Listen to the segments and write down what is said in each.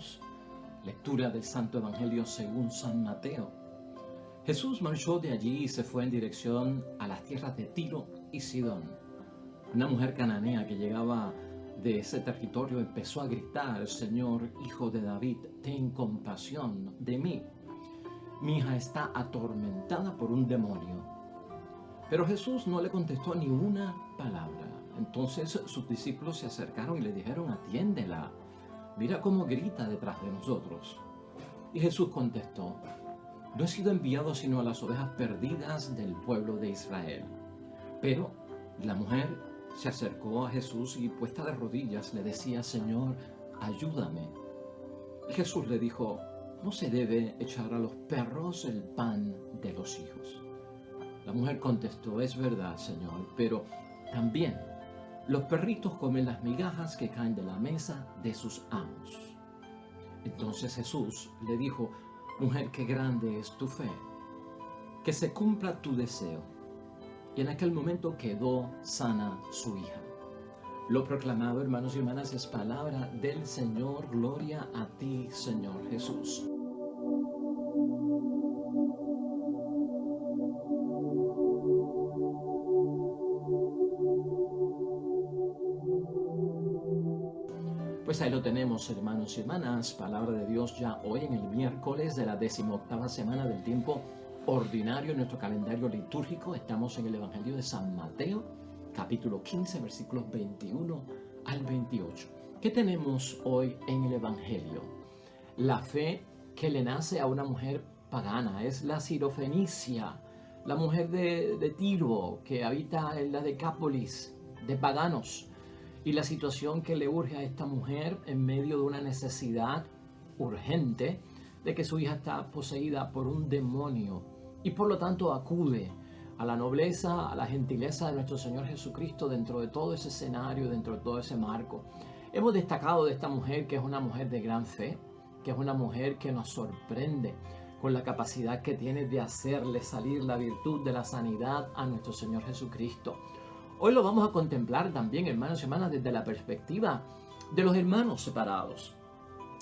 hermanos. Lectura del Santo Evangelio según San Mateo. Jesús marchó de allí y se fue en dirección a las tierras de Tiro y Sidón. Una mujer cananea que llegaba de ese territorio empezó a gritar: Señor, Hijo de David, ten compasión de mí. Mi hija está atormentada por un demonio. Pero Jesús no le contestó ni una palabra. Entonces sus discípulos se acercaron y le dijeron: atiéndela, mira cómo grita detrás de nosotros. Y Jesús contestó: no he sido enviado sino a las ovejas perdidas del pueblo de Israel. Pero la mujer se acercó a Jesús y, puesta de rodillas, le decía: Señor, ayúdame. Y Jesús le dijo: no se debe echar a los perros el pan de los hijos. La mujer contestó: es verdad, Señor, pero también los perritos comen las migajas que caen de la mesa de sus amos. Entonces Jesús le dijo: mujer, qué grande es tu fe, que se cumpla tu deseo. Y en aquel momento quedó sana su hija. Lo proclamado, hermanos y hermanas, es palabra del Señor. Gloria a ti, Señor Jesús. Pues ahí lo tenemos, hermanos y hermanas, palabra de Dios ya hoy en el miércoles de la 18ª semana del tiempo ordinario en nuestro calendario litúrgico. Estamos en el Evangelio de San Mateo, capítulo 15, versículos 21 al 28. ¿Qué tenemos hoy en el Evangelio? La fe que le nace a una mujer pagana, es la sirofenicia, la mujer de Tiro que habita en la Decápolis de paganos. Y la situación que le urge a esta mujer en medio de una necesidad urgente de que su hija está poseída por un demonio y por lo tanto acude a la nobleza, a la gentileza de nuestro Señor Jesucristo dentro de todo ese escenario, dentro de todo ese marco. Hemos destacado de esta mujer que es una mujer de gran fe, que es una mujer que nos sorprende con la capacidad que tiene de hacerle salir la virtud de la sanidad a nuestro Señor Jesucristo. Hoy lo vamos a contemplar también, hermanos y hermanas, desde la perspectiva de los hermanos separados.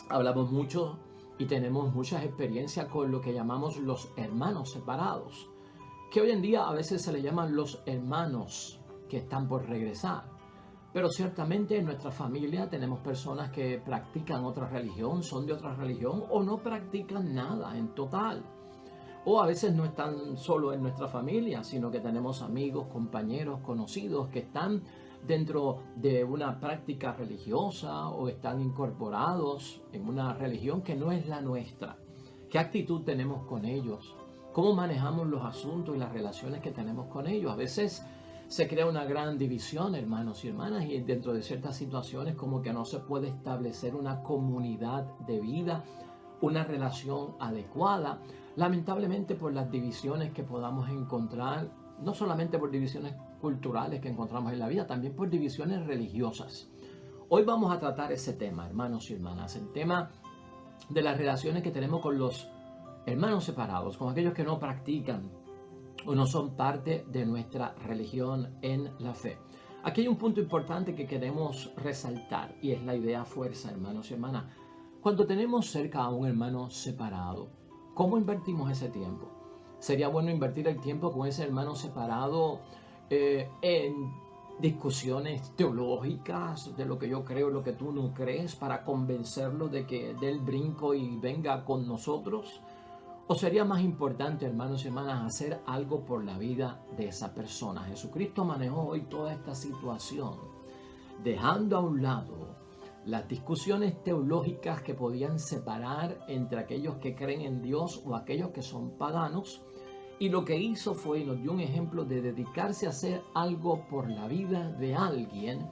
Hablamos mucho y tenemos muchas experiencias con lo que llamamos los hermanos separados, que hoy en día a veces se le llaman los hermanos que están por regresar. Pero ciertamente en nuestra familia tenemos personas que practican otra religión, son de otra religión o no practican nada en total. O a veces no están solo en nuestra familia, sino que tenemos amigos, compañeros, conocidos que están dentro de una práctica religiosa o están incorporados en una religión que no es la nuestra. ¿Qué actitud tenemos con ellos? ¿Cómo manejamos los asuntos y las relaciones que tenemos con ellos? A veces se crea una gran división, hermanos y hermanas, y dentro de ciertas situaciones como que no se puede establecer una comunidad de vida, una relación adecuada, lamentablemente por las divisiones que podamos encontrar, no solamente por divisiones culturales que encontramos en la vida, también por divisiones religiosas. Hoy vamos a tratar ese tema, hermanos y hermanas, el tema de las relaciones que tenemos con los hermanos separados, con aquellos que no practican o no son parte de nuestra religión en la fe. Aquí hay un punto importante que queremos resaltar y es la idea fuerza, hermanos y hermanas. Cuando tenemos cerca a un hermano separado, ¿cómo invertimos ese tiempo? ¿Sería bueno invertir el tiempo con ese hermano separado en discusiones teológicas de lo que yo creo y lo que tú no crees para convencerlo de que dé el brinco y venga con nosotros? ¿O sería más importante, hermanos y hermanas, hacer algo por la vida de esa persona? Jesucristo manejó hoy toda esta situación, dejando a un lado las discusiones teológicas que podían separar entre aquellos que creen en Dios o aquellos que son paganos. Y lo que hizo fue, y nos dio un ejemplo de dedicarse a hacer algo por la vida de alguien,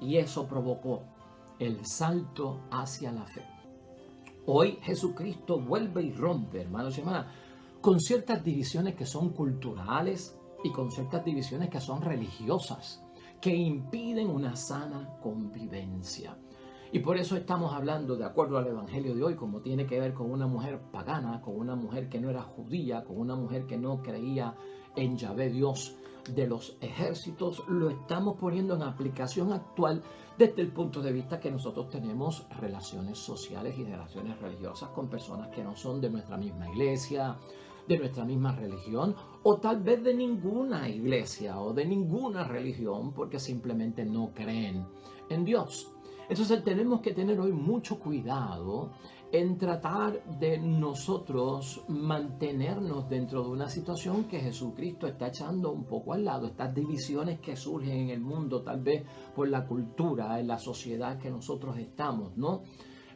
y eso provocó el salto hacia la fe. Hoy Jesucristo vuelve y rompe, hermanos y hermanas, con ciertas divisiones que son culturales y con ciertas divisiones que son religiosas, que impiden una sana convivencia. Y por eso estamos hablando, de acuerdo al Evangelio de hoy, como tiene que ver con una mujer pagana, con una mujer que no era judía, con una mujer que no creía en Yahvé, Dios de los ejércitos, lo estamos poniendo en aplicación actual desde el punto de vista que nosotros tenemos relaciones sociales y relaciones religiosas con personas que no son de nuestra misma iglesia, de nuestra misma religión, o tal vez de ninguna iglesia o de ninguna religión, porque simplemente no creen en Dios. Entonces tenemos que tener hoy mucho cuidado en tratar de nosotros mantenernos dentro de una situación que Jesucristo está echando un poco al lado, estas divisiones que surgen en el mundo, tal vez por la cultura, en la sociedad que nosotros estamos, ¿no?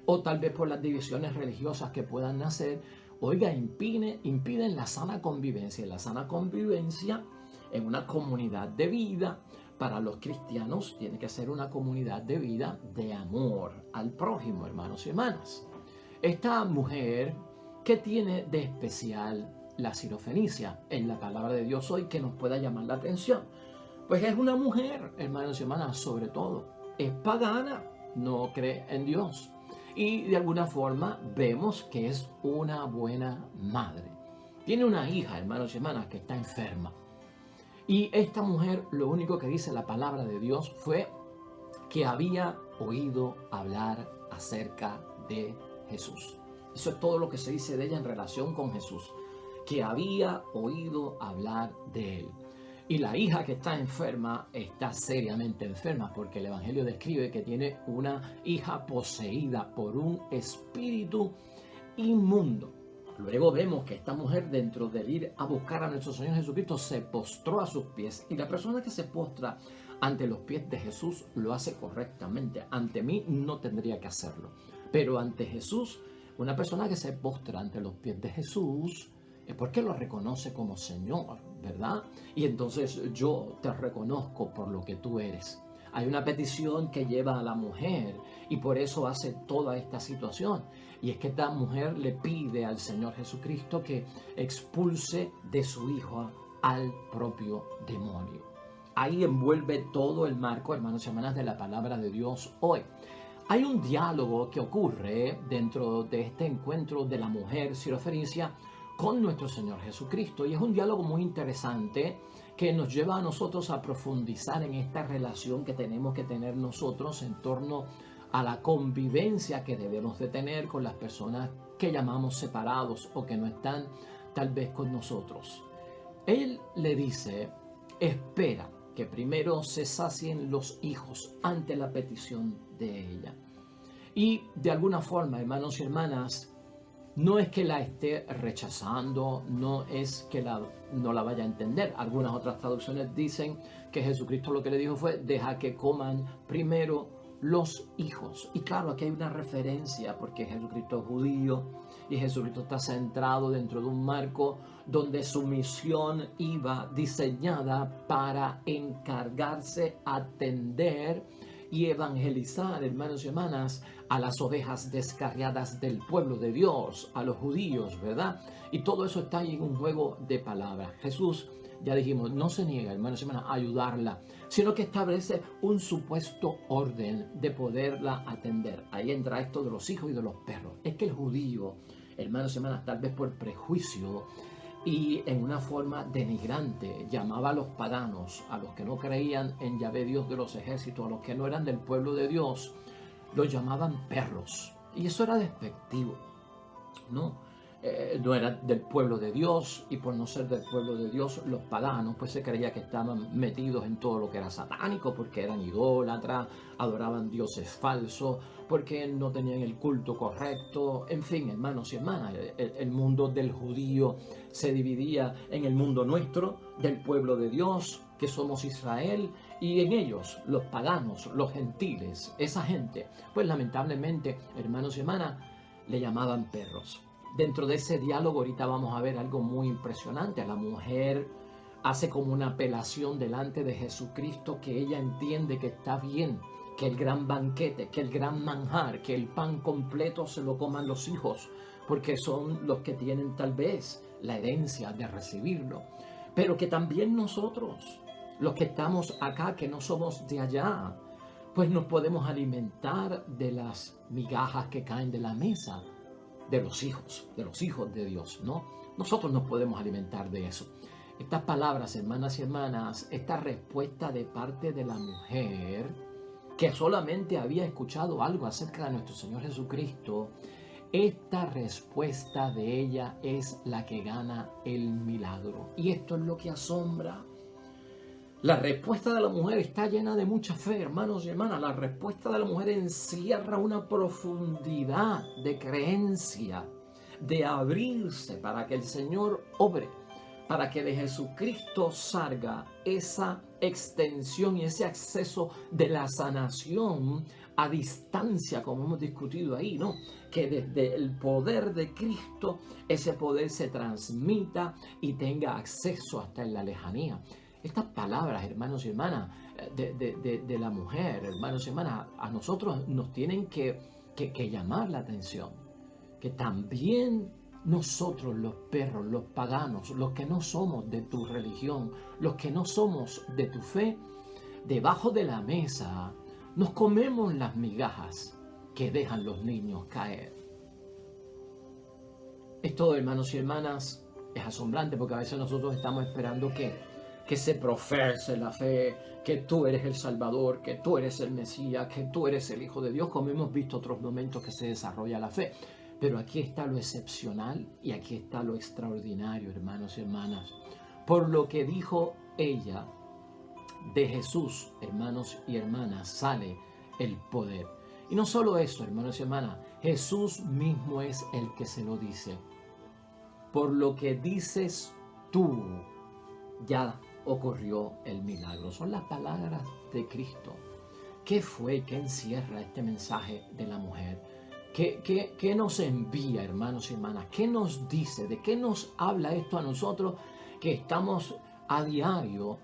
O tal vez por las divisiones religiosas que puedan nacer, oiga, impiden la sana convivencia. Y la sana convivencia en una comunidad de vida, para los cristianos, tiene que ser una comunidad de vida de amor al prójimo, hermanos y hermanas. Esta mujer, ¿qué tiene de especial la sirofenicia en la palabra de Dios hoy que nos pueda llamar la atención? Pues es una mujer, hermanos y hermanas, sobre todo, es pagana, no cree en Dios. Y de alguna forma vemos que es una buena madre. Tiene una hija, hermanos y hermanas, que está enferma. Y esta mujer, lo único que dice la palabra de Dios fue que había oído hablar acerca de Jesús. Eso es todo lo que se dice de ella en relación con Jesús, que había oído hablar de él. Y la hija que está enferma está seriamente enferma, porque el Evangelio describe que tiene una hija poseída por un espíritu inmundo. Luego vemos que esta mujer, dentro del ir a buscar a nuestro Señor Jesucristo, se postró a sus pies. Y la persona que se postra ante los pies de Jesús lo hace correctamente. Ante mí no tendría que hacerlo. Pero ante Jesús, una persona que se postra ante los pies de Jesús es porque lo reconoce como Señor, ¿verdad? Y entonces yo te reconozco por lo que tú eres. Hay una petición que lleva a la mujer y por eso hace toda esta situación. Y es que esta mujer le pide al Señor Jesucristo que expulse de su hijo al propio demonio. Ahí envuelve todo el marco, hermanos y hermanas, de la palabra de Dios hoy. Hay un diálogo que ocurre dentro de este encuentro de la mujer sirofenicia con nuestro Señor Jesucristo. Y es un diálogo muy interesante que nos lleva a nosotros a profundizar en esta relación que tenemos que tener nosotros en torno a la convivencia que debemos de tener con las personas que llamamos separados o que no están tal vez con nosotros. Él le dice, espera que primero se sacien los hijos ante la petición de ella. Y de alguna forma, hermanos y hermanas, no es que la esté rechazando, no es que no la vaya a entender. Algunas otras traducciones dicen que Jesucristo lo que le dijo fue, deja que coman primero los hijos. Y claro, aquí hay una referencia porque Jesucristo es judío y Jesucristo está centrado dentro de un marco donde su misión iba diseñada para encargarse, atender y evangelizar, hermanos y hermanas, a las ovejas descarriadas del pueblo de Dios, a los judíos, ¿verdad? Y todo eso está ahí en un juego de palabras. Jesús, ya dijimos, no se niega, hermanos y hermanas, a ayudarla, sino que establece un supuesto orden de poderla atender. Ahí entra esto de los hijos y de los perros. Es que el judío, hermanos y hermanas, tal vez por prejuicio y en una forma denigrante, llamaba a los paganos, a los que no creían en Yahvé Dios de los ejércitos, a los que no eran del pueblo de Dios, los llamaban perros. Y eso era despectivo, ¿no? No era del pueblo de Dios, y por no ser del pueblo de Dios, los paganos pues se creía que estaban metidos en todo lo que era satánico, porque eran idólatras, adoraban dioses falsos, porque no tenían el culto correcto. En fin, hermanos y hermanas, el mundo del judío se dividía en el mundo nuestro, del pueblo de Dios, que somos Israel, y en ellos, los paganos, los gentiles, esa gente, pues lamentablemente, hermanos y hermanas, le llamaban perros. Dentro de ese diálogo ahorita vamos a ver algo muy impresionante. La mujer hace como una apelación delante de Jesucristo, que ella entiende que está bien, que el gran banquete, que el gran manjar, que el pan completo se lo coman los hijos, porque son los que tienen tal vez la herencia de recibirlo. Pero que también nosotros, los que estamos acá, que no somos de allá, pues nos podemos alimentar de las migajas que caen de la mesa de los hijos de Dios, ¿no? Nosotros nos podemos alimentar de eso. Estas palabras, hermanas y hermanas, esta respuesta de parte de la mujer, que solamente había escuchado algo acerca de nuestro Señor Jesucristo, esta respuesta de ella es la que gana el milagro. Y esto es lo que asombra. La respuesta de la mujer está llena de mucha fe, hermanos y hermanas. La respuesta de la mujer encierra una profundidad de creencia, de abrirse para que el Señor obre, para que de Jesucristo salga esa extensión y ese acceso de la sanación a distancia, como hemos discutido ahí, ¿no? Que desde el poder de Cristo, ese poder se transmita y tenga acceso hasta en la lejanía. Estas palabras, hermanos y hermanas, de la mujer, hermanos y hermanas, a nosotros nos tienen que llamar la atención. Que también nosotros, los perros, los paganos, los que no somos de tu religión, los que no somos de tu fe, debajo de la mesa nos comemos las migajas que dejan los niños caer. Esto, hermanos y hermanas, es asombrante porque a veces nosotros estamos esperando que se profese la fe, que tú eres el Salvador, que tú eres el Mesías, que tú eres el Hijo de Dios, como hemos visto otros momentos que se desarrolla la fe. Pero aquí está lo excepcional y aquí está lo extraordinario, hermanos y hermanas. Por lo que dijo ella, de Jesús, hermanos y hermanas, sale el poder. Y no solo eso, hermanos y hermanas, Jesús mismo es el que se lo dice. Por lo que dices tú, ya ocurrió el milagro. Son las palabras de Cristo. ¿Qué fue? ¿Qué encierra este mensaje de la mujer? ¿Qué nos envía, hermanos y hermanas? ¿Qué nos dice? ¿De qué nos habla esto a nosotros que estamos a diario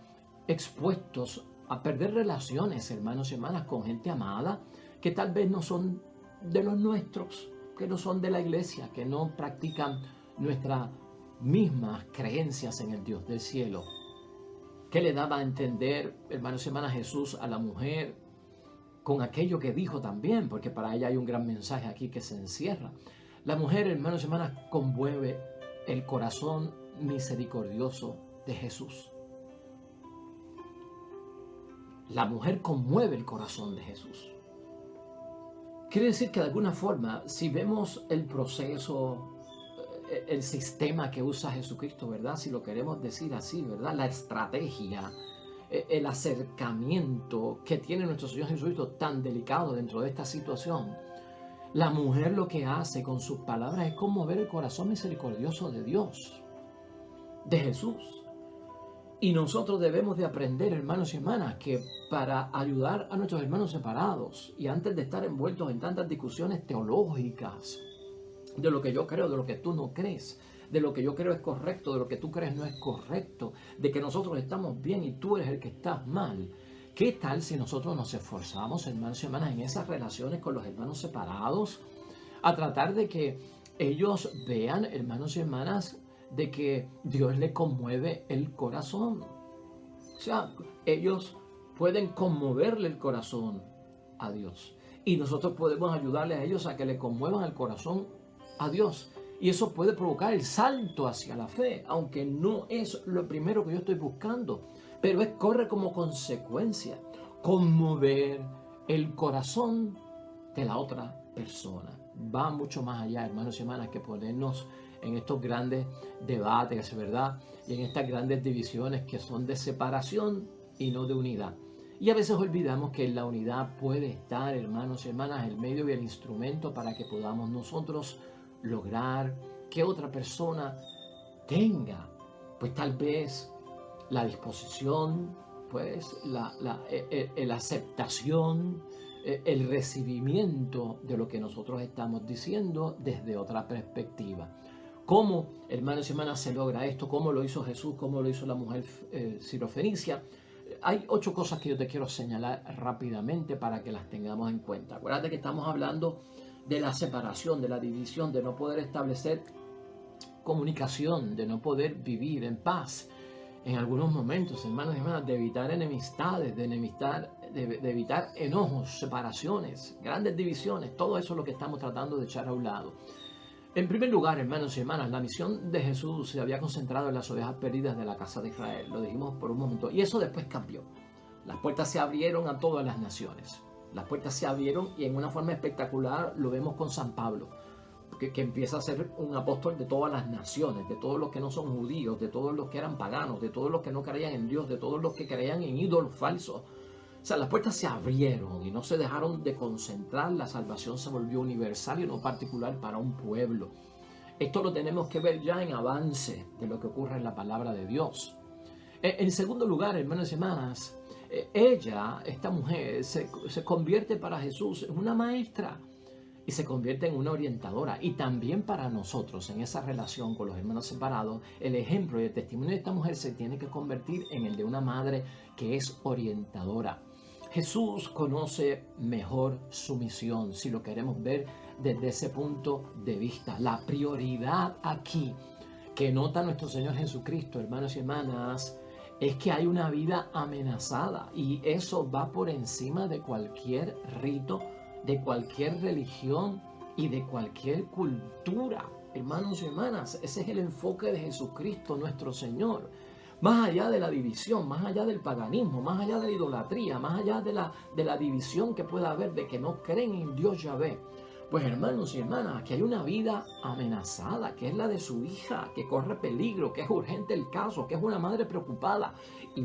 expuestos a perder relaciones, hermanos y hermanas, con gente amada que tal vez no son de los nuestros, que no son de la iglesia, que no practican nuestras mismas creencias en el Dios del cielo? ¿Qué le daba a entender, hermanos y hermanas, Jesús a la mujer con aquello que dijo también? Porque para ella hay un gran mensaje aquí que se encierra. La mujer, hermanos y hermanas, conmueve el corazón misericordioso de Jesús. La mujer conmueve el corazón de Jesús. Quiere decir que de alguna forma, si vemos el proceso, el sistema que usa Jesucristo, ¿verdad? Si lo queremos decir así, ¿verdad? La estrategia, el acercamiento que tiene nuestro Señor Jesucristo tan delicado dentro de esta situación. La mujer lo que hace con sus palabras es conmover el corazón misericordioso de Dios, de Jesús. Y nosotros debemos de aprender, hermanos y hermanas, que para ayudar a nuestros hermanos separados y antes de estar envueltos en tantas discusiones teológicas, de lo que yo creo, de lo que tú no crees, de lo que yo creo es correcto, de lo que tú crees no es correcto, de que nosotros estamos bien y tú eres el que estás mal. ¿Qué tal si nosotros nos esforzamos, hermanos y hermanas, en esas relaciones con los hermanos separados, a tratar de que ellos vean, hermanos y hermanas, de que Dios le conmueve el corazón? O sea, ellos pueden conmoverle el corazón a Dios y nosotros podemos ayudarles a ellos a que le conmuevan el corazón a Dios. Y eso puede provocar el salto hacia la fe, aunque no es lo primero que yo estoy buscando, pero corre como consecuencia conmover el corazón de la otra persona. Va mucho más allá, hermanos y hermanas, que ponernos en estos grandes debates, ¿verdad? Y en estas grandes divisiones que son de separación y no de unidad. Y a veces olvidamos que la unidad puede estar, hermanos y hermanas, el medio y el instrumento para que podamos nosotros lograr que otra persona tenga, pues tal vez la disposición, pues la aceptación, el recibimiento de lo que nosotros estamos diciendo desde otra perspectiva. ¿Cómo, hermanos y hermanas, se logra esto? ¿Cómo lo hizo Jesús? ¿Cómo lo hizo la mujer sirofenicia? Hay 8 cosas que yo te quiero señalar rápidamente para que las tengamos en cuenta. Acuérdate que estamos hablando de la separación, de la división, de no poder establecer comunicación, de no poder vivir en paz. En algunos momentos, hermanos y hermanas, de evitar enemistades, de evitar enojos, separaciones, grandes divisiones. Todo eso es lo que estamos tratando de echar a un lado. En primer lugar, hermanos y hermanas, la misión de Jesús se había concentrado en las ovejas perdidas de la casa de Israel. Lo dijimos por un momento. Y eso después cambió. Las puertas se abrieron a todas las naciones. Las puertas se abrieron y en una forma espectacular lo vemos con San Pablo, que empieza a ser un apóstol de todas las naciones, de todos los que no son judíos, de todos los que eran paganos, de todos los que no creían en Dios, de todos los que creían en ídolos falsos. O sea, las puertas se abrieron y no se dejaron de concentrar. La salvación se volvió universal y no particular para un pueblo. Esto lo tenemos que ver ya en avance de lo que ocurre en la palabra de Dios. En segundo lugar, hermanos y hermanas, esta mujer, se convierte para Jesús en una maestra y se convierte en una orientadora. Y también para nosotros, en esa relación con los hermanos separados, el ejemplo y el testimonio de esta mujer se tiene que convertir en el de una madre que es orientadora. Jesús conoce mejor su misión, si lo queremos ver desde ese punto de vista. La prioridad aquí que nota nuestro Señor Jesucristo, hermanos y hermanas, es que hay una vida amenazada y eso va por encima de cualquier rito, de cualquier religión y de cualquier cultura. Hermanos y hermanas, ese es el enfoque de Jesucristo, nuestro Señor. Más allá de la división, más allá del paganismo, más allá de la idolatría, más allá de la división que pueda haber de que no creen en Dios Yahvé. Pues hermanos y hermanas, que hay una vida amenazada, que es la de su hija, que corre peligro, que es urgente el caso, que es una madre preocupada. Y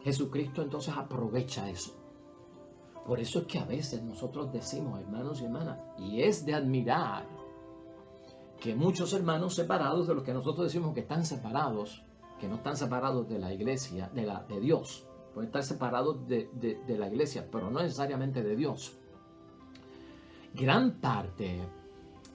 Jesucristo entonces aprovecha eso. Por eso es que a veces nosotros decimos, hermanos y hermanas, y es de admirar que muchos hermanos separados de los que nosotros decimos que están separados, que no están separados de la iglesia, de Dios, pueden estar separados de la iglesia, pero no necesariamente de Dios. Gran parte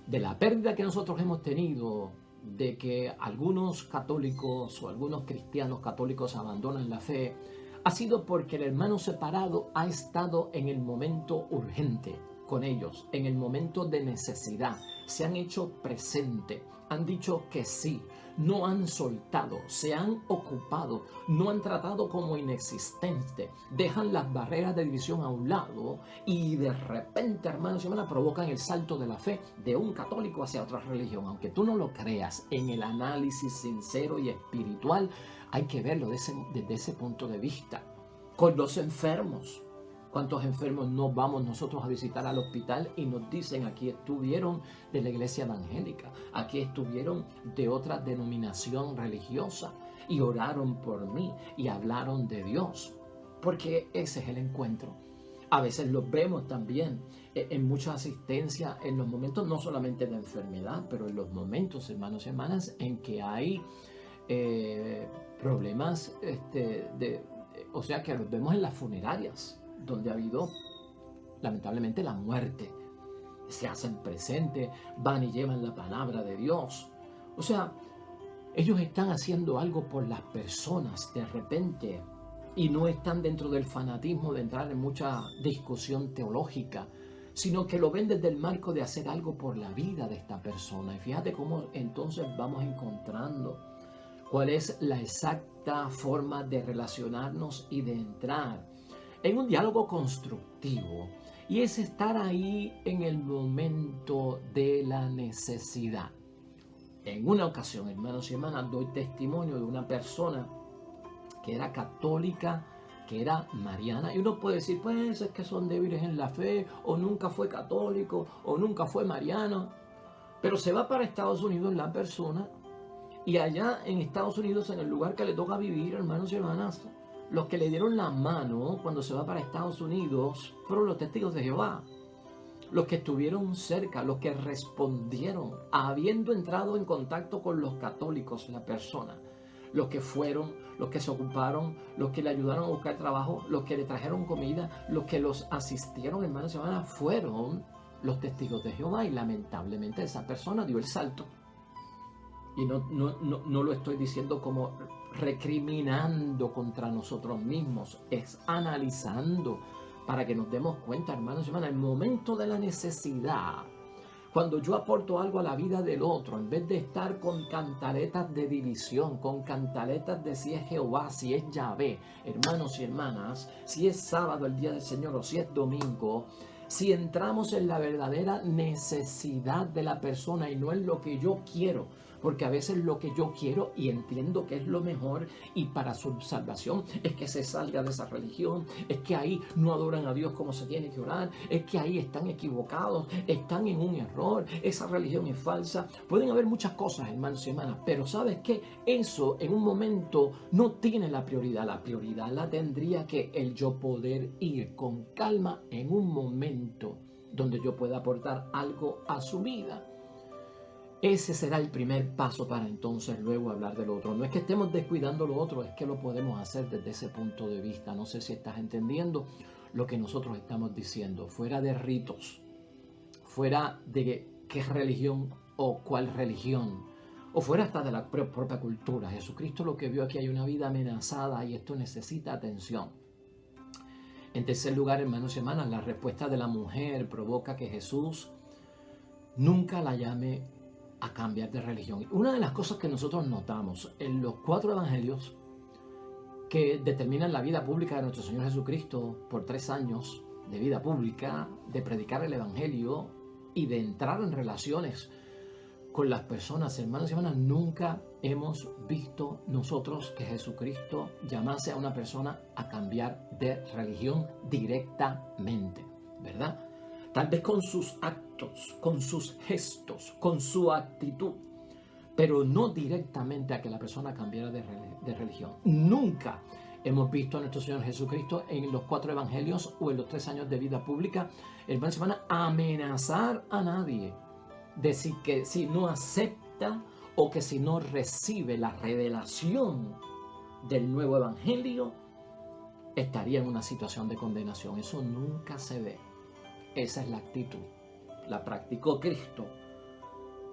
de la pérdida que nosotros hemos tenido de que algunos católicos o algunos cristianos católicos abandonan la fe ha sido porque el hermano separado ha estado en el momento urgente con ellos, en el momento de necesidad. Se han hecho presente, han dicho que sí, no han soltado, se han ocupado, no han tratado como inexistente, dejan las barreras de división a un lado y de repente, hermanos y hermanas, provocan el salto de la fe de un católico hacia otra religión. Aunque tú no lo creas, en el análisis sincero y espiritual hay que verlo desde ese punto de vista. Con los enfermos. ¿Cuántos enfermos no vamos nosotros a visitar al hospital y nos dicen aquí estuvieron de la iglesia evangélica, aquí estuvieron de otra denominación religiosa y oraron por mí y hablaron de Dios? Porque ese es el encuentro. A veces los vemos también en mucha asistencia en los momentos no solamente de enfermedad, pero en los momentos, hermanos y hermanas, en que hay problemas, o sea que los vemos en las funerarias, donde ha habido lamentablemente la muerte. Se hacen presentes, van y llevan la palabra de Dios. O sea, ellos están haciendo algo por las personas de repente y no están dentro del fanatismo de entrar en mucha discusión teológica, sino que lo ven desde el marco de hacer algo por la vida de esta persona. Y fíjate cómo entonces vamos encontrando cuál es la exacta forma de relacionarnos y de entrar en un diálogo constructivo, y es estar ahí en el momento de la necesidad. En una ocasión, hermanos y hermanas, doy testimonio de una persona que era católica, que era mariana, y uno puede decir, pues es que son débiles en la fe, o nunca fue católico, o nunca fue mariano, pero se va para Estados Unidos la persona, y allá en Estados Unidos, en el lugar que le toca vivir, hermanos y hermanas, los que le dieron la mano cuando se va para Estados Unidos fueron los testigos de Jehová. Los que estuvieron cerca, los que respondieron, habiendo entrado en contacto con los católicos, la persona. Los que fueron, los que se ocuparon, los que le ayudaron a buscar trabajo, los que le trajeron comida, los que los asistieron, hermanos y hermanas, fueron los testigos de Jehová. Y lamentablemente esa persona dio el salto. Y no lo estoy diciendo como recriminando contra nosotros mismos, es analizando para que nos demos cuenta, hermanos y hermanas, el momento de la necesidad, cuando yo aporto algo a la vida del otro, en vez de estar con cantaletas de división, con cantaletas de si es Jehová, si es Yahvé, hermanos y hermanas, si es sábado el día del Señor o si es domingo, si entramos en la verdadera necesidad de la persona y no en lo que yo quiero. porque a veces lo que yo quiero y entiendo que es lo mejor y para su salvación es que se salga de esa religión, es que ahí no adoran a Dios como se tiene que orar, es que ahí están equivocados, están en un error, esa religión es falsa. Pueden haber muchas cosas, hermanos y hermanas, pero ¿sabes qué? Eso en un momento no tiene la prioridad la tendría que el yo poder ir con calma en un momento donde yo pueda aportar algo a su vida. Ese será el primer paso para entonces luego hablar del otro. No es que estemos descuidando lo otro, es que lo podemos hacer desde ese punto de vista. No sé si estás entendiendo lo que nosotros estamos diciendo. Fuera de ritos, fuera de qué religión o cuál religión, o fuera hasta de la propia cultura. Jesucristo lo que vio aquí, hay una vida amenazada y esto necesita atención. En tercer lugar, hermanos y hermanas, la respuesta de la mujer provoca que Jesús nunca la llame a cambiar de religión. Una de las cosas que nosotros notamos en los 4 evangelios que determinan la vida pública de nuestro Señor Jesucristo por 3 años de vida pública, de predicar el evangelio y de entrar en relaciones con las personas, hermanos y hermanas, nunca hemos visto nosotros que Jesucristo llamase a una persona a cambiar de religión directamente, ¿verdad? Tal vez con sus actos, con sus gestos, con su actitud, pero no directamente a que la persona cambiara de religión. Nunca hemos visto a nuestro Señor Jesucristo en los 4 evangelios o en los 3 años de vida pública, hermanos y hermanas, amenazar a nadie. Decir que si no acepta o que si no recibe la revelación del nuevo evangelio, estaría en una situación de condenación. Eso nunca se ve. Esa es la actitud. La practicó Cristo.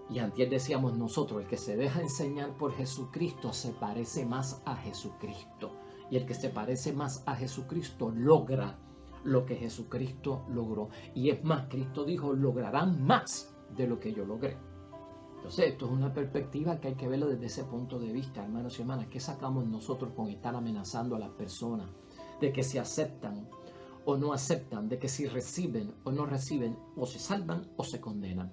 Y antes decíamos nosotros, el que se deja enseñar por Jesucristo se parece más a Jesucristo. Y el que se parece más a Jesucristo logra lo que Jesucristo logró. Y es más, Cristo dijo, lograrán más de lo que yo logré. Entonces, esto es una perspectiva que hay que verlo desde ese punto de vista, hermanos y hermanas. ¿Qué sacamos nosotros con estar amenazando a las personas? De que si aceptan o no aceptan, de que si reciben o no reciben, o se salvan o se condenan.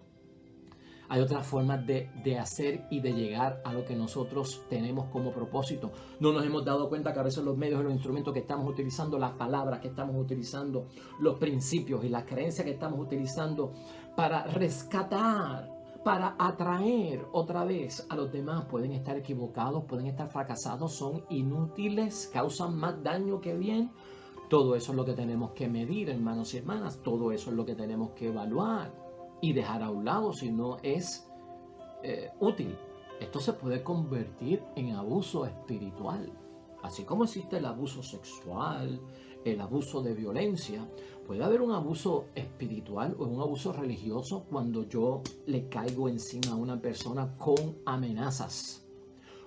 Hay otras formas de hacer y de llegar a lo que nosotros tenemos como propósito. No nos hemos dado cuenta que a veces los medios y los instrumentos que estamos utilizando, las palabras que estamos utilizando, los principios y las creencias que estamos utilizando para rescatar, para atraer otra vez a los demás, pueden estar equivocados, pueden estar fracasados, son inútiles, causan más daño que bien. Todo eso es lo que tenemos que medir, hermanos y hermanas. Todo eso es lo que tenemos que evaluar y dejar a un lado si no es útil. Esto se puede convertir en abuso espiritual. Así como existe el abuso sexual, el abuso de violencia, puede haber un abuso espiritual o un abuso religioso cuando yo le caigo encima a una persona con amenazas,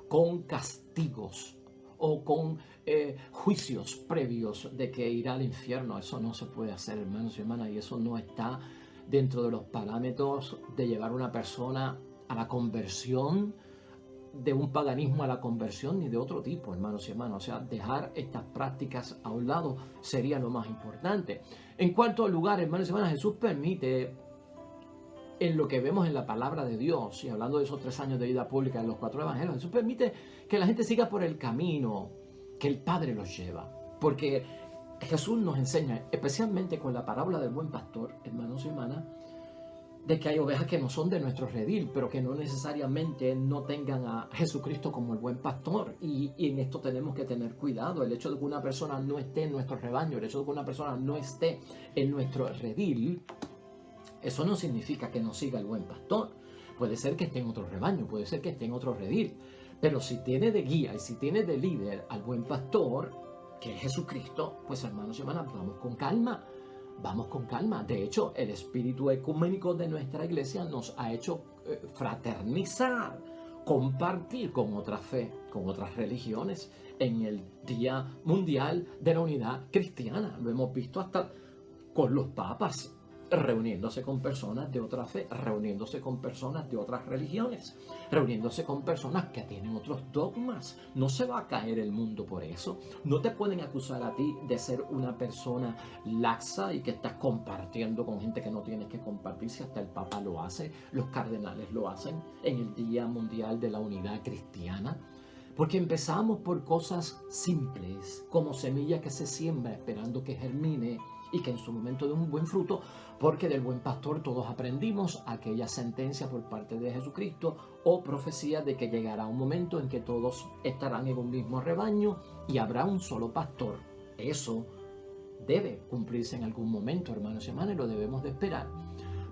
con castigos o con juicios previos de que irá al infierno. Eso no se puede hacer, hermanos y hermanas, y eso no está dentro de los parámetros de llevar a una persona a la conversión, de un paganismo a la conversión, ni de otro tipo, hermanos y hermanas. O sea, dejar estas prácticas a un lado sería lo más importante. En cuarto lugar, hermanos y hermanas, Jesús permite, en lo que vemos en la palabra de Dios, y hablando de esos 3 años de vida pública en los 4 evangelios, Jesús permite que la gente siga por el camino que el Padre los lleva. Porque Jesús nos enseña, especialmente con la parábola del buen pastor, hermanos y hermanas, de que hay ovejas que no son de nuestro redil, pero que no necesariamente no tengan a Jesucristo como el buen pastor. Y en esto tenemos que tener cuidado. El hecho de que una persona no esté en nuestro rebaño, el hecho de que una persona no esté en nuestro redil, eso no significa que no siga el buen pastor. Puede ser que esté en otro rebaño, puede ser que esté en otro redil. Pero si tiene de guía y si tiene de líder al buen pastor, que es Jesucristo, pues hermanos y hermanas, vamos con calma. Vamos con calma. De hecho, el espíritu ecuménico de nuestra iglesia nos ha hecho fraternizar, compartir con otra fe, con otras religiones, en el Día Mundial de la Unidad Cristiana. Lo hemos visto hasta con los papas. reuniéndose con personas de otra fe, reuniéndose con personas de otras religiones, reuniéndose con personas que tienen otros dogmas. No se va a caer el mundo por eso. No te pueden acusar a ti de ser una persona laxa y que estás compartiendo con gente que no tienes que compartir. Si hasta el Papa lo hace, los cardenales lo hacen en el Día Mundial de la Unidad Cristiana. Porque empezamos por cosas simples, como semilla que se siembra esperando que germine y que en su momento dé un buen fruto, porque del buen pastor todos aprendimos aquella sentencia por parte de Jesucristo o profecía de que llegará un momento en que todos estarán en un mismo rebaño y habrá un solo pastor. Eso debe cumplirse en algún momento, hermanos y hermanas, y lo debemos de esperar.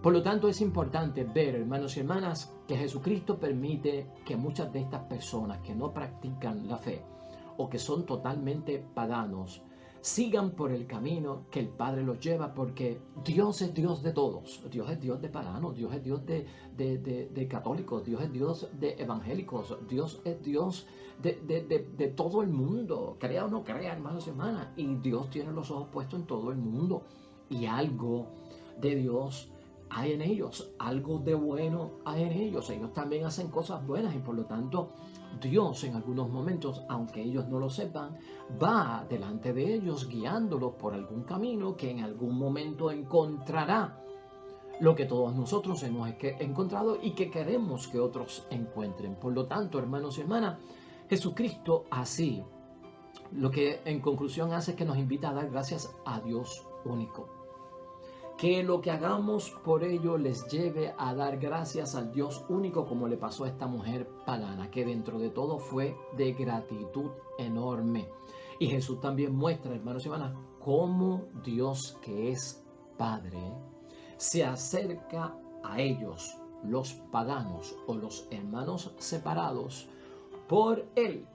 Por lo tanto, es importante ver, hermanos y hermanas, que Jesucristo permite que muchas de estas personas que no practican la fe o que son totalmente paganos sigan por el camino que el Padre los lleva, porque Dios es Dios de todos. Dios es Dios de paganos, Dios es Dios de católicos, Dios es Dios de evangélicos, Dios es Dios de todo el mundo, crea o no crea, hermanos y hermanas, y Dios tiene los ojos puestos en todo el mundo, y algo de Dios hay en ellos, algo de bueno hay en ellos. Ellos también hacen cosas buenas y por lo tanto Dios en algunos momentos, aunque ellos no lo sepan, va delante de ellos guiándolos por algún camino que en algún momento encontrará lo que todos nosotros hemos encontrado y que queremos que otros encuentren. Por lo tanto, hermanos y hermanas, Jesucristo así, lo que en conclusión hace es que nos invita a dar gracias a Dios único. Que lo que hagamos por ello les lleve a dar gracias al Dios único, como le pasó a esta mujer pagana, que dentro de todo fue de gratitud enorme. Y Jesús también muestra, hermanos y hermanas, cómo Dios, que es Padre, se acerca a ellos, los paganos o los hermanos separados, por Él.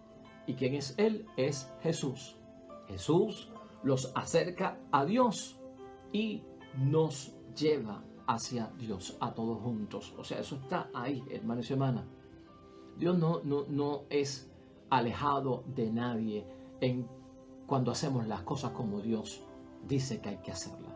¿Y quién es Él? Es Jesús. Jesús los acerca a Dios y nos lleva hacia Dios a todos juntos. O sea, eso está ahí, hermanos y hermanas. Dios no es alejado de nadie cuando hacemos las cosas como Dios dice que hay que hacerlas.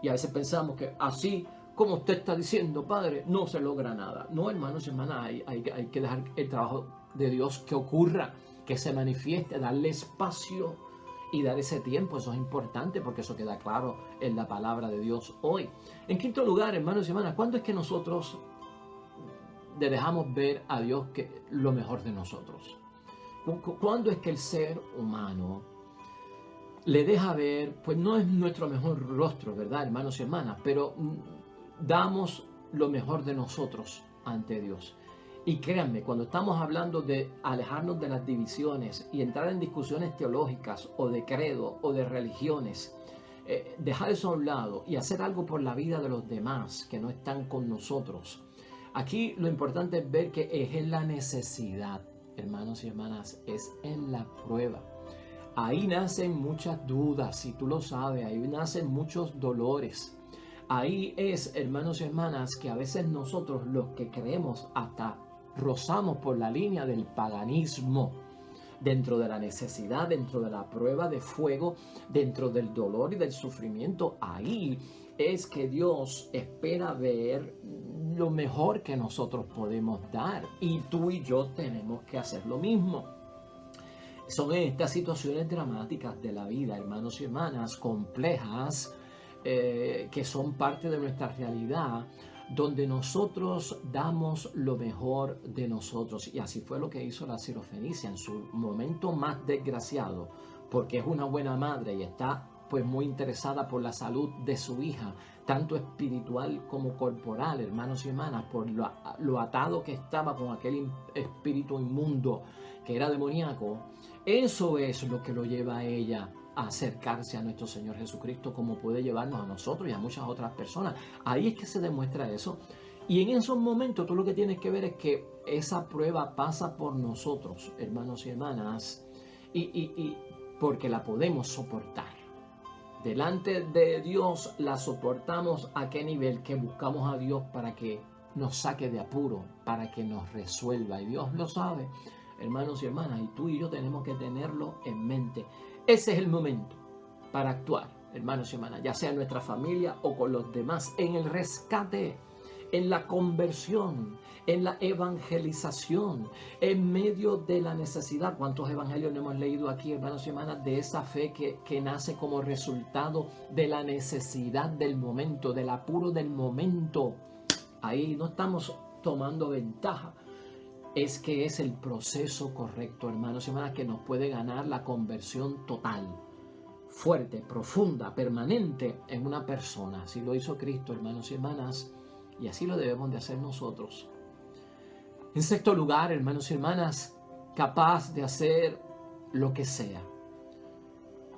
Y a veces pensamos que así como usted está diciendo, Padre, no se logra nada. No, hermanos y hermanas, hay que dejar el trabajo de Dios que ocurra, que se manifieste, darle espacio y dar ese tiempo. Eso es importante porque eso queda claro en la palabra de Dios hoy. En quinto lugar, hermanos y hermanas, ¿cuándo es que nosotros le dejamos ver a Dios lo mejor de nosotros? ¿Cuándo es que el ser humano le deja ver, pues no es nuestro mejor rostro, ¿verdad, hermanos y hermanas? Pero damos lo mejor de nosotros ante Dios. Y créanme, cuando estamos hablando de alejarnos de las divisiones y entrar en discusiones teológicas o de credo o de religiones, dejar eso a un lado y hacer algo por la vida de los demás que no están con nosotros. Aquí lo importante es ver que es en la necesidad, hermanos y hermanas, es en la prueba. Ahí nacen muchas dudas, si tú lo sabes, ahí nacen muchos dolores. Ahí es, hermanos y hermanas, que a veces nosotros los que creemos hasta rozamos por la línea del paganismo, dentro de la necesidad, dentro de la prueba de fuego, dentro del dolor y del sufrimiento. Ahí es que Dios espera ver lo mejor que nosotros podemos dar, y tú y yo tenemos que hacer lo mismo. Son estas situaciones dramáticas de la vida, hermanos y hermanas, complejas, que son parte de nuestra realidad, donde nosotros damos lo mejor de nosotros. Y así fue lo que hizo la Sirofenicia en su momento más desgraciado, porque es una buena madre y está pues muy interesada por la salud de su hija, tanto espiritual como corporal, hermanos y hermanas, por lo atado que estaba con aquel espíritu inmundo que era demoníaco. Eso es lo que lo lleva a ella a acercarse a nuestro Señor Jesucristo, como puede llevarnos a nosotros y a muchas otras personas. Ahí es que se demuestra eso. Y en esos momentos tú lo que tienes que ver es que esa prueba pasa por nosotros, hermanos y hermanas, y porque la podemos soportar. Delante de Dios la soportamos. ¿A qué nivel? Que buscamos a Dios para que nos saque de apuro, para que nos resuelva. Y Dios lo sabe, hermanos y hermanas, y tú y yo tenemos que tenerlo en mente. Ese es el momento para actuar. hermanos y hermanas, ya sea en nuestra familia o con los demás, en el rescate, en la conversión, en la evangelización, en medio de la necesidad. ¿Cuántos evangelios no hemos leído aquí, hermanos y hermanas, de esa fe que nace como resultado de la necesidad del momento, del apuro del momento? Ahí no estamos tomando ventaja. Es que es el proceso correcto, hermanos y hermanas, que nos puede ganar la conversión total, fuerte, profunda, permanente en una persona. Así lo hizo Cristo, hermanos y hermanas, y así lo debemos de hacer nosotros. En sexto lugar, hermanos y hermanas, capaz de hacer lo que sea.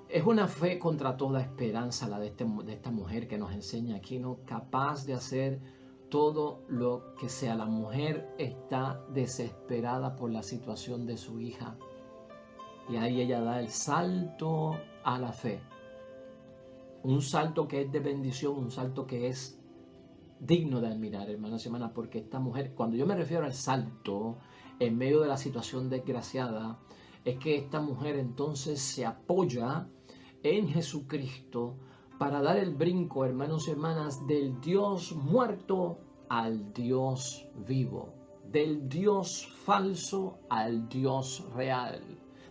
Es una fe contra toda esperanza la de esta mujer que nos enseña aquí, ¿no? Capaz de hacer todo lo que sea. La mujer está desesperada por la situación de su hija. Y ahí ella da el salto a la fe. Un salto que es de bendición, un salto que es digno de admirar, hermanos y hermanas, porque esta mujer, cuando yo me refiero al salto en medio de la situación desgraciada, es que esta mujer entonces se apoya en Jesucristo para dar el brinco, hermanos y hermanas, del Dios muerto al Dios vivo, del Dios falso al Dios real,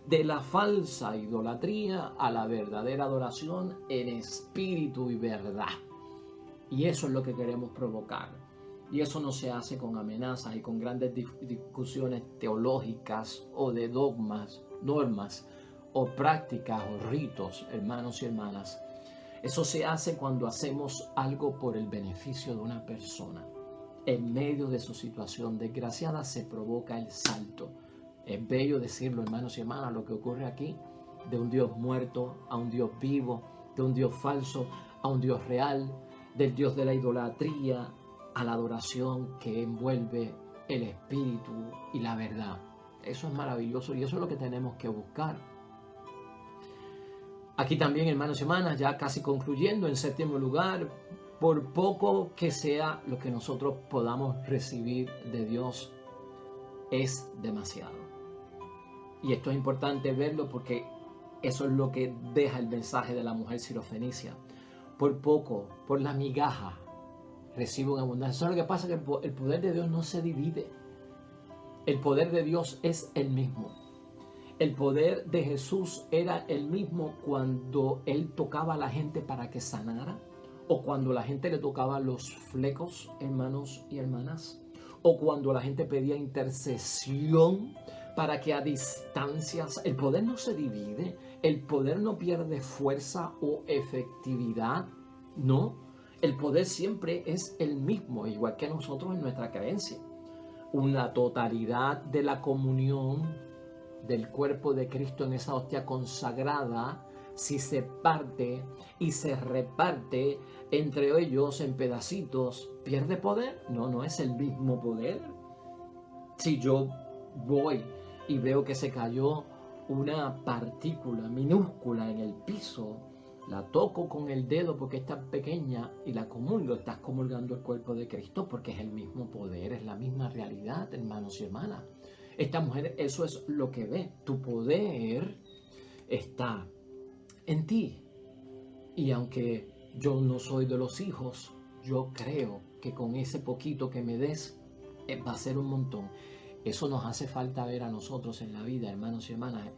de la falsa idolatría a la verdadera adoración en espíritu y verdad. Y eso es lo que queremos provocar. Y eso no se hace con amenazas y con grandes discusiones teológicas o de dogmas, normas o prácticas o ritos, hermanos y hermanas. Eso se hace cuando hacemos algo por el beneficio de una persona. En medio de su situación desgraciada se provoca el salto. Es bello decirlo, hermanos y hermanas, lo que ocurre aquí, de un Dios muerto a un Dios vivo, de un Dios falso a un Dios real, del Dios de la idolatría a la adoración que envuelve el espíritu y la verdad. Eso es maravilloso y eso es lo que tenemos que buscar. Aquí también, hermanos y hermanas, ya casi concluyendo, en séptimo lugar, por poco que sea lo que nosotros podamos recibir de Dios, es demasiado. Y esto es importante verlo porque eso es lo que deja el mensaje de la mujer sirofenicia. Por poco, por la migaja, recibo en abundancia. Eso es lo que pasa, que el poder de Dios no se divide. El poder de Dios es el mismo. El poder de Jesús era el mismo cuando Él tocaba a la gente para que sanara, o cuando la gente le tocaba los flecos, hermanos y hermanas, o cuando la gente pedía intercesión para que a distancias. El poder no se divide, el poder no pierde fuerza o efectividad, no. El poder siempre es el mismo, igual que nosotros en nuestra creencia. Una totalidad de la comunión del cuerpo de Cristo en esa hostia consagrada, si se parte y se reparte entre ellos en pedacitos, ¿pierde poder? No, no es el mismo poder. Si yo voy y veo que se cayó una partícula minúscula en el piso, la toco con el dedo porque es tan pequeña y la comulgo, estás comulgando el cuerpo de Cristo porque es el mismo poder, es la misma realidad, hermanos y hermanas. Esta mujer, eso es lo que ve. Tu poder está en ti. Y aunque yo no soy de los hijos, yo creo que con ese poquito que me des va a ser un montón. Eso nos hace falta ver a nosotros en la vida, hermanos y hermanas.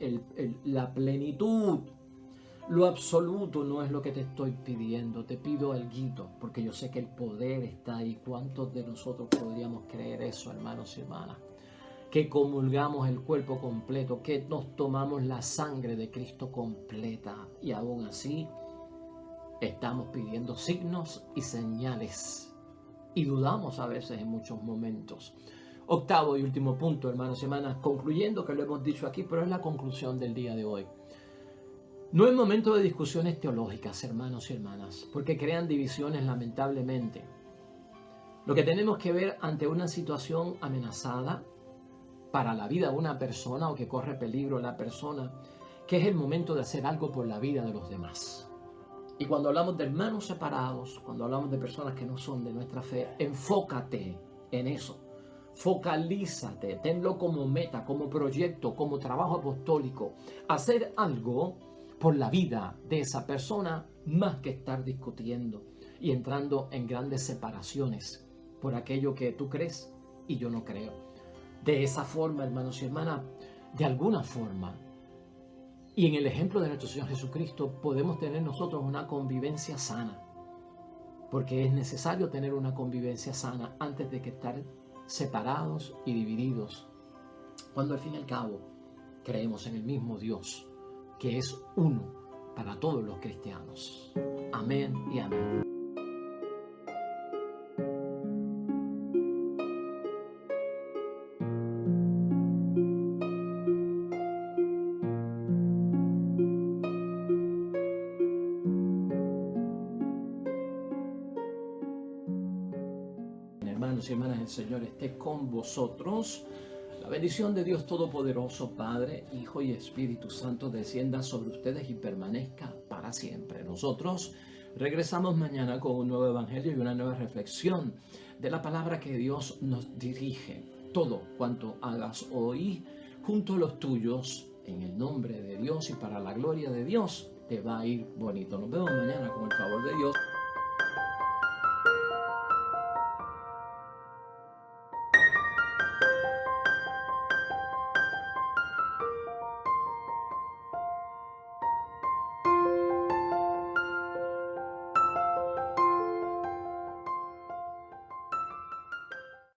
La plenitud, lo absoluto no es lo que te estoy pidiendo. Te pido alguito, porque yo sé que el poder está ahí. ¿Cuántos de nosotros podríamos creer eso, hermanos y hermanas? Que comulgamos el cuerpo completo, que nos tomamos la sangre de Cristo completa y aún así estamos pidiendo signos y señales y dudamos a veces en muchos momentos. Octavo y último punto, hermanos y hermanas, concluyendo, que lo hemos dicho aquí, pero es la conclusión del día de hoy. No es momento de discusiones teológicas, hermanos y hermanas, porque crean divisiones lamentablemente. Lo que tenemos que ver ante una situación amenazada para la vida de una persona o que corre peligro la persona, que es el momento de hacer algo por la vida de los demás. Y cuando hablamos de hermanos separados, cuando hablamos de personas que no son de nuestra fe, enfócate en eso. Focalízate, tenlo como meta, como proyecto, como trabajo apostólico. Hacer algo por la vida de esa persona más que estar discutiendo y entrando en grandes separaciones por aquello que tú crees y yo no creo. De esa forma, hermanos y hermanas, de alguna forma, y en el ejemplo de nuestro Señor Jesucristo, podemos tener nosotros una convivencia sana, porque es necesario tener una convivencia sana antes de que estar separados y divididos, cuando al fin y al cabo creemos en el mismo Dios, que es uno para todos los cristianos. Amén y amén. Hermanos y hermanas, el Señor esté con vosotros. La bendición de Dios Todopoderoso, Padre, Hijo y Espíritu Santo, descienda sobre ustedes y permanezca para siempre. Nosotros regresamos mañana con un nuevo evangelio y una nueva reflexión de la palabra que Dios nos dirige. Todo cuanto hagas hoy junto a los tuyos, en el nombre de Dios y para la gloria de Dios, te va a ir bonito. Nos vemos mañana con el favor de Dios.